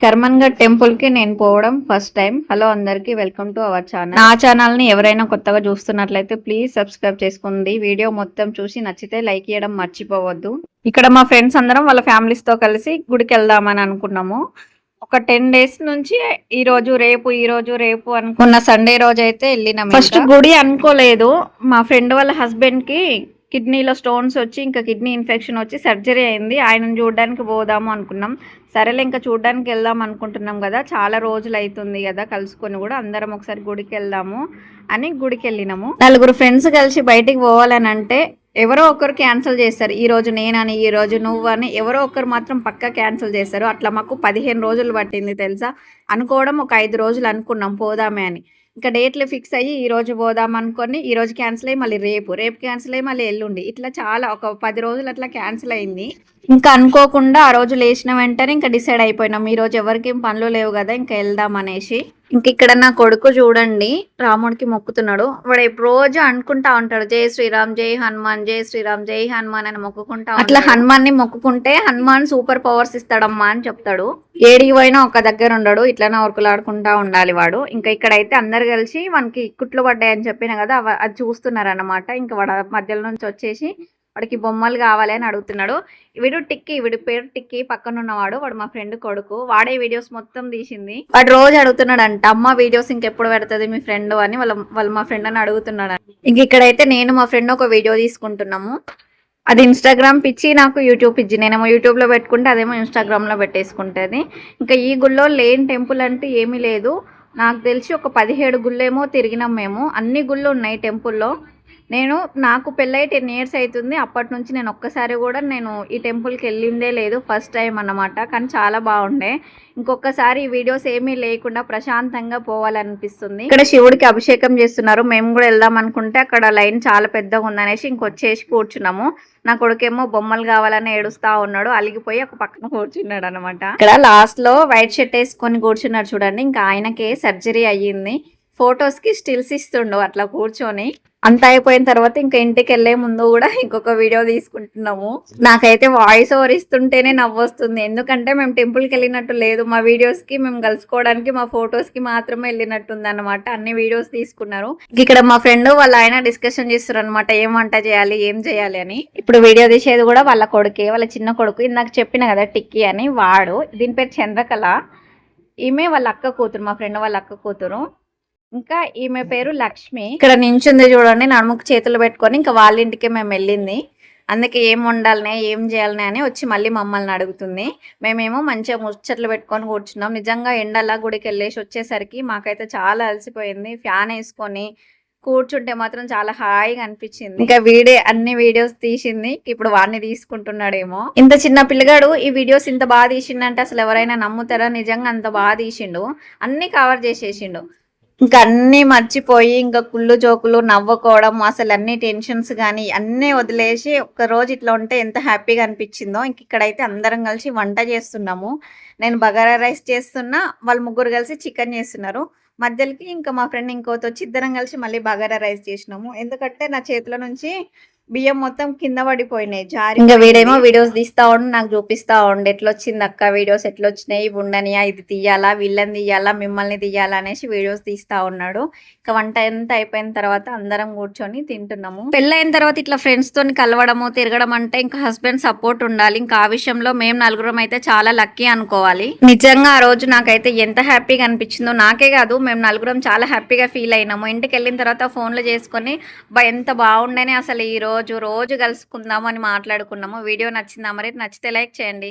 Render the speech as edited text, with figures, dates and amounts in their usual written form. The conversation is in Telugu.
కర్మన్ఘట్ టెంపుల్ కి నేను పోవడం ఫస్ట్ టైం. హలో అందరికి, వెల్కమ్ టు అవర్ ఛానల్. నా ఛానల్ ని ఎవరైనా కొత్తగా చూస్తున్నట్లయితే ప్లీజ్ సబ్స్క్రైబ్ చేసుకోండి. వీడియో మొత్తం చూసి నచ్చితే లైక్ చేయడం మర్చిపోవద్దు. ఇక్కడ మా ఫ్రెండ్స్ అందరం వాళ్ళ ఫ్యామిలీస్ తో కలిసి గుడికి వెళ్దామని అనుకున్నాము. ఒక 10 days నుంచి ఈ రోజు రేపు అనుకున్న సండే రోజు అయితే వెళ్ళినాం. ఫస్ట్ గుడి అనుకోలేదు, మా ఫ్రెండ్ వాళ్ళ హస్బెండ్ కి కిడ్నీలో స్టోన్స్ వచ్చి ఇంకా కిడ్నీ ఇన్ఫెక్షన్ వచ్చి సర్జరీ అయింది. ఆయనను చూడడానికి పోదాము అనుకున్నాం. సరేలే ఇంకా చూడడానికి వెళ్దాం అనుకుంటున్నాం కదా, చాలా రోజులు అవుతుంది కదా కలుసుకొని, కూడా అందరం ఒకసారి గుడికి వెళ్దాము అని గుడికి వెళ్ళినాము. 4 ఫ్రెండ్స్ కలిసి బయటికి పోవాలని అంటే ఎవరో ఒకరు క్యాన్సిల్ చేస్తారు. ఈ రోజు నేనని, ఈ రోజు నువ్వు అని ఎవరో ఒకరు మాత్రం పక్కా క్యాన్సిల్ చేస్తారు. అట్లా మాకు 15 రోజులు పట్టింది తెలుసా. అనుకోవడం ఒక 5 రోజులు అనుకున్నాం పోదామే అని. ఇంకా డేట్లు ఫిక్స్ అయ్యి ఈ రోజు పోదాం అనుకొని ఈ రోజు క్యాన్సిల్ అయ్యి మళ్ళీ రేపు క్యాన్సిల్ అయ్యి మళ్ళీ ఎల్లుండి, ఇట్లా చాలా ఒక 10 రోజులు అట్లా క్యాన్సిల్ అయింది. ఇంకా అనుకోకుండా ఆ రోజు లేచిన వెంటనే ఇంకా డిసైడ్ అయిపోయినాం, ఈ రోజు ఎవరికి ఏం పనులు లేవు కదా ఇంకా వెళ్దాం అనేసి. ఇంక ఇక్కడ నా కొడుకు చూడండి రాముడికి మొక్కుతున్నాడు. వాడు రోజు అనుకుంటా ఉంటాడు జై శ్రీరామ్ జై హనుమాన్, జై శ్రీరామ్ జై హనుమాన్ అని మొక్కుకుంటా. అట్లా హనుమాన్ ని మొక్కుకుంటే హనుమాన్ సూపర్ పవర్స్ ఇస్తాడమ్మా అని చెప్తాడు. ఏడికి పోయినా ఒక దగ్గర ఉండడు, ఇట్లనే ఉరుకులాడుకుంటా ఉండాలి వాడు. ఇంకా ఇక్కడైతే అందరు కలిసి మనకి కుట్లు పడ్డాయని చెప్పిన కదా, అది చూస్తున్నారు అన్నమాట. ఇంకా వాడు మధ్యలో నుంచి వచ్చేసి వాడికి బొమ్మలు కావాలి అని అడుగుతున్నాడు. వీడి పేరు టిక్కీ, పక్కన ఉన్నవాడు వాడు మా ఫ్రెండ్ కొడుకు. వాడే వీడియోస్ మొత్తం తీసింది. వాడు రోజు అడుగుతున్నాడు అంట, అమ్మ వీడియోస్ ఇంకెప్పుడు పెడుతుంది మీ ఫ్రెండ్ అని వాళ్ళ మా ఫ్రెండ్ అని అడుగుతున్నాడు. ఇంక ఇక్కడైతే నేను మా ఫ్రెండ్ ఒక వీడియో తీసుకుంటున్నాము. అది ఇన్స్టాగ్రామ్ పిచ్చి, నాకు యూట్యూబ్ పిచ్చి. నేనేమో యూట్యూబ్లో పెట్టుకుంటే అదేమో ఇన్స్టాగ్రామ్లో పెట్టేసుకుంటుంది. ఇంకా ఈ గుళ్ళో లేని టెంపుల్ అంటే ఏమీ లేదు. నాకు తెలిసి ఒక 17 గుళ్ళేమో తిరిగినాం మేము. అన్ని గుళ్ళు ఉన్నాయి టెంపుల్లో. నాకు పెళ్ళై 10 years అవుతుంది. అప్పటి నుంచి నేను ఒక్కసారి కూడా ఈ టెంపుల్కి వెళ్ళిందే లేదు, ఫస్ట్ టైం అన్నమాట. కానీ చాలా బాగుండే. ఇంకొకసారి ఈ వీడియోస్ ఏమీ లేకుండా ప్రశాంతంగా పోవాలనిపిస్తుంది. ఇక్కడ శివుడికి అభిషేకం చేస్తున్నారు. మేము కూడా వెళ్దాం అనుకుంటే అక్కడ లైన్ చాలా పెద్దగా ఉందనేసి ఇంకొచ్చేసి కూర్చున్నాము. నా కొడుకేమో బొమ్మలు కావాలని ఏడుస్తా ఉన్నాడు, అలిగిపోయి ఒక పక్కన కూర్చున్నాడు అనమాట. ఇక్కడ లాస్ట్ లో వైట్ షర్ట్ వేసుకొని కూర్చున్నాడు చూడండి. ఇంకా ఆయనకే సర్జరీ అయ్యింది. ఫొటోస్ కి స్టిల్స్ ఇస్తుండు అట్లా కూర్చొని. అంత అయిపోయిన తర్వాత ఇంకా ఇంటికి వెళ్లే ముందు కూడా ఇంకొక వీడియో తీసుకుంటున్నాము. నాకైతే వాయిస్ ఓవర్ ఇస్తుంటేనే నవ్వొస్తుంది, ఎందుకంటే మేము టెంపుల్కి వెళ్ళినట్టు లేదు. మా వీడియోస్ కి మేము కలుసుకోవడానికి మా ఫొటోస్ కి మాత్రమే వెళ్ళినట్టుంది అనమాట. అన్ని వీడియోస్ తీసుకున్నారు. ఇక్కడ మా ఫ్రెండ్ వాళ్ళ ఆయన డిస్కషన్ చేస్తారు అనమాట, ఏం వంట చేయాలి ఏం చేయాలి అని. ఇప్పుడు వీడియో తీసేది కూడా వాళ్ళ కొడుకే, వాళ్ళ చిన్న కొడుకు. ఇందాక చెప్పిన కదా టిక్కీ అని, వాడు. దీని పేరు చంద్రకళ. ఈమె వాళ్ళ అక్క కూతురు, మా ఫ్రెండ్ వాళ్ళ అక్క కూతురు. ఇంకా ఈమె పేరు లక్ష్మి. ఇక్కడ నించుంది చూడండి, నడుముకు చేతులు పెట్టుకొని. ఇంకా వాళ్ళ ఇంటికి మేము వెళ్ళింది. అందుకే ఏం వండాలనే ఏం చేయాలనే అని వచ్చి మళ్ళీ మమ్మల్ని అడుగుతుంది. మేమేమో మంచిగా ముచ్చట్లు పెట్టుకొని కూర్చున్నాం. నిజంగా ఎండలా గుడికి వెళ్ళేసి వచ్చేసరికి మాకైతే చాలా అలసిపోయింది. ఫ్యాన్ వేసుకొని కూర్చుంటే మాత్రం చాలా హాయిగా అనిపించింది. ఇంకా అన్ని వీడియోస్ తీసింది. ఇప్పుడు వాడిని తీసుకుంటున్నాడేమో. ఇంత చిన్న పిల్లగాడు ఈ వీడియోస్ ఇంత బాగా తీసిండంటే అసలు ఎవరైనా నమ్ముతారా? నిజంగా అంత బాగా తీసిండు, అన్ని కవర్ చేసేసిండు. ఇంకా అన్నీ మర్చిపోయి ఇంకా కుళ్ళు జోకులు నవ్వుకోవడం, అసలు అన్ని టెన్షన్స్ కానీ అన్నీ వదిలేసి ఒక్కరోజు ఇట్లా ఉంటే ఎంత హ్యాపీగా అనిపించిందో. ఇంక ఇక్కడైతే అందరం కలిసి వంట చేస్తున్నాము. నేను బగారా రైస్ చేస్తున్నా, వాళ్ళు ముగ్గురు కలిసి చికెన్ చేస్తున్నారు. మధ్యలోకి ఇంకా మా ఫ్రెండ్ ఇంకోటి వచ్చి ఇద్దరం కలిసి మళ్ళీ బగారా రైస్ చేసినాము. ఎందుకంటే నా చేతిలో నుంచి బియ్యం మొత్తం కింద పడిపోయినాయి జారి. ఇంకా వీడేమో వీడియోస్ తీస్తా ఉండి నాకు చూపిస్తా ఉండి, ఎట్లొచ్చింది అక్క వీడియోస్, ఎట్లొచ్చినాయి, ఉండనియా, ఇది తీయాలా, వీళ్ళని తీయాలా, మిమ్మల్ని తీయాలా అనేసి వీడియోస్ తీస్తా ఉన్నాడు. ఇంకా వంట ఎంత అయిపోయిన తర్వాత అందరం కూర్చొని తింటున్నాము. పెళ్ళైన తర్వాత ఇట్లా ఫ్రెండ్స్ తోని కలవడము తిరగడం అంటే ఇంకా హస్బెండ్ సపోర్ట్ ఉండాలి. ఇంకా ఆ విషయంలో మేము 4 అయితే చాలా లక్కీ అనుకోవాలి. నిజంగా ఆ రోజు నాకైతే ఎంత హ్యాపీగా అనిపించిందో, నాకే కాదు మేము 4 చాలా హ్యాపీగా ఫీల్ అయినాము. ఇంటికి వెళ్ళిన తర్వాత ఫోన్లో చేసుకొని ఎంత బాగుండేనే అసలు ఈ రోజు కలుసుకుందాము అని మాట్లాడుకున్నాము. వీడియో నచ్చిందా? మరి నచ్చితే లైక్ చేయండి.